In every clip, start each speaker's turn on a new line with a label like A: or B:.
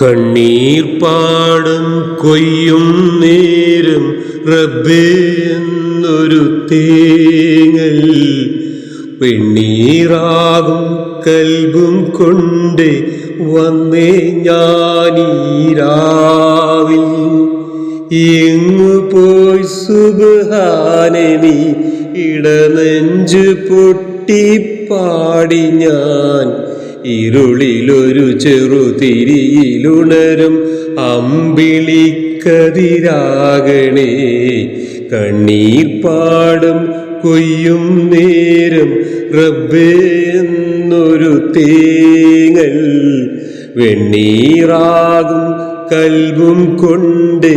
A: കണ്ണീർ പാടം കൊയ്യും നേരം റബ്ബേ എന്നൊരു തേങ്ങൽ വെണ്ണീറാകും കൽബും കൊണ്ട് വന്നേ ഞാനീരാവിൽ. എങ്ങു പോയി സുബ്ഹാനേ നീ ഇടനെഞ്ചു പൊട്ടിപ്പാടി ഞാൻ. ഇരുളിലൊരു ചെറുതിരിയിലുണരും അമ്പിളിക്കതിരാകണേ. കണ്ണീർ പാടം കൊയ്യും നേരം റബ്ബേ എന്നൊരു തേങ്ങൽ വെണ്ണീറാകും കൽബും കൊണ്ട്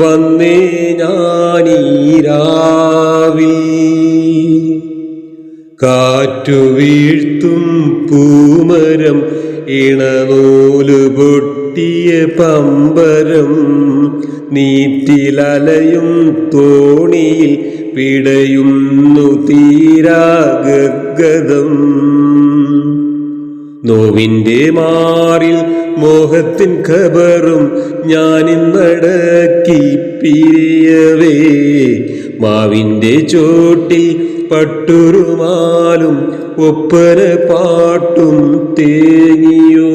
A: വന്നേ ഞാനീരാവിൽ. കാറ്റു വീഴ്ത്തും പൂമരം ഇണനൂല് പൊട്ടിയ പമ്പരം നീറ്റിലലയും തോണിയിൽ പിടയുന്നു തീരാഗദ്ഗതം. നോവിൻ്റെ മാറിൽ മോഹത്തിൻ ഖബറും ഞാനിന്നടക്കി പിരിയവേ. മാവിൻ്റെ ചോട്ടിൽ പട്ടുരുമാലും ഒപ്പന പാട്ടും തേങ്ങിയോ.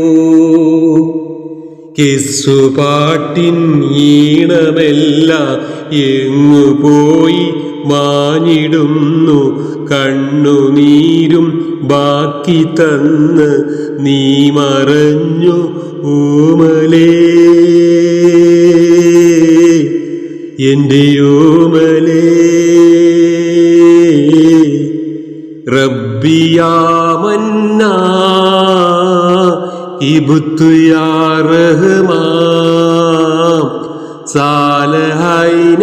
A: കിസ്സുപാട്ടിൻ ഈണമെല്ലാം എങ്ങു പോയി മാഞ്ഞിടുന്നു. കണ്ണുനീരും ബാക്കി തന്ന് നീ മറഞ്ഞു ഓമലേ, എൻ്റെ ഓമലേ. റബ്ബി യാ മന്നാൻ ഇബ്തു യാ റഹ്മാൻ സാലഹൈനൈനി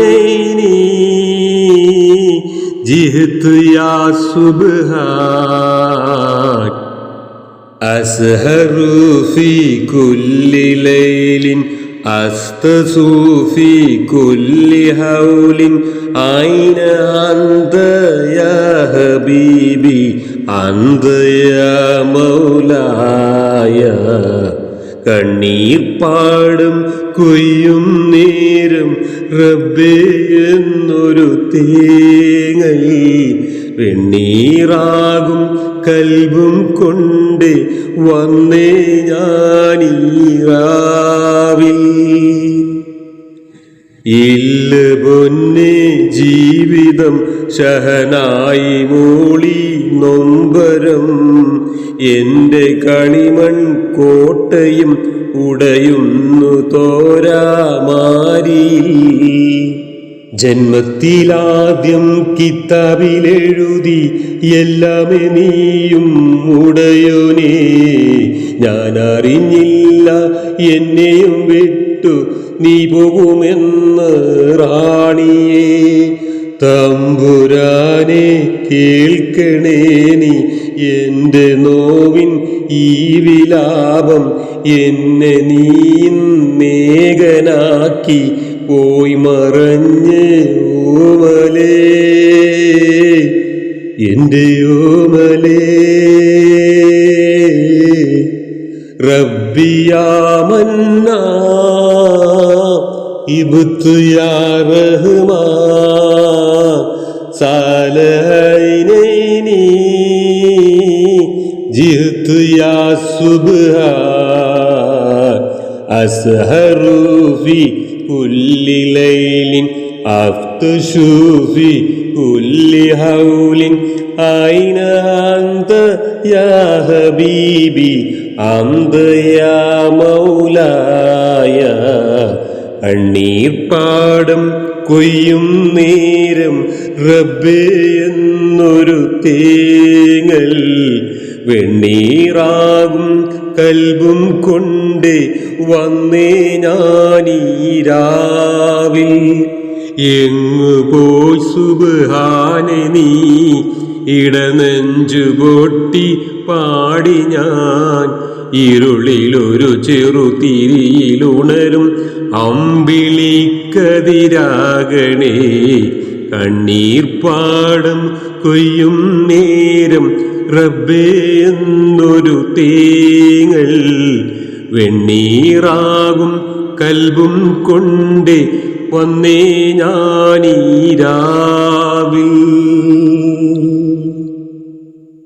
A: ജിഹ്തു യാ സുബ്ഹാൻ. അസ്ഹറു ഫീ കുല്ലി ലൈലിൻ അസ്തസു ഫീ കുല്ലി ഹൗലിൻ ഐന അന്ത യാ ഹബീബി അന്ത യാ മൗലായ. കണ്ണീർ പാടം കൊയ്യും നേരം റബ്ബേ എന്നൊരു തേങ്ങൽ വെണ്ണീറാകും കൽബും കൊണ്ട് വന്നേ ഞാനീരാവിൽ. ഇല്ല പൊന്നെ ജീവിതം ഷഹനായി മൂളി നൊമ്പരം. എൻ്റെ കളിമൺ കോട്ടയും ഉടയുന്നു തോരാമാരി. ജന്മത്തിലാദ്യം കിതാബിലെഴുതി എല്ലാമേ നീയും ഉടയോനേ. ഞാനറിഞ്ഞില്ല എന്നെയും വിട്ടു നീ പോകുമെന്ന് റാണിയേ. തമ്പുരാനെ കേൾക്കണേ നീ എൻ്റെ നോവിൻ ഈ വിലാപം. എന്നെ നീ നേകനാക്കി പോയി മറഞ്ഞ് ഓമലേ, എൻ്റെ ഓമലേ. റബ്ബി യാ മന്നാൻ ഇബ്തു യാ റഹ്മാൻ സാലഹൈനൈനി ജിഹ്തു യാ സുബ്ഹാൻ. അസ്ഹറു ഫീ കുല്ലി ലൈലിൻ അഫ്തശു ഫീ കുല്ലി ഹൗലിൻ ഐന അന്ത യാ ഹബീബി അന്ത യാ മൗലായ. കണ്ണീർ പാടം കൊയ്യും നേരം റബ്ബേ എന്നൊരു തേങ്ങൽ വെണ്ണീറാകും കൽബും കൊണ്ട് വന്നേ ഞാനീരാവിൽ. എങ്ങു പോയി സുബ്ഹാനേ നീ ഇടനെഞ്ചു പൊട്ടി പാടി ഞാൻ. ഇരുളിലൊരു ചെറുതിരിയിലുണരും അമ്പിളിക്കതിരാകണേ. കണ്ണീർ പാടം കൊയ്യും നേരം റബ്ബേ എന്നൊരു തേങ്ങൽ വെണ്ണീറാകും കൽബും കൊണ്ട് വന്നേ ഞാനീരാവിൽ.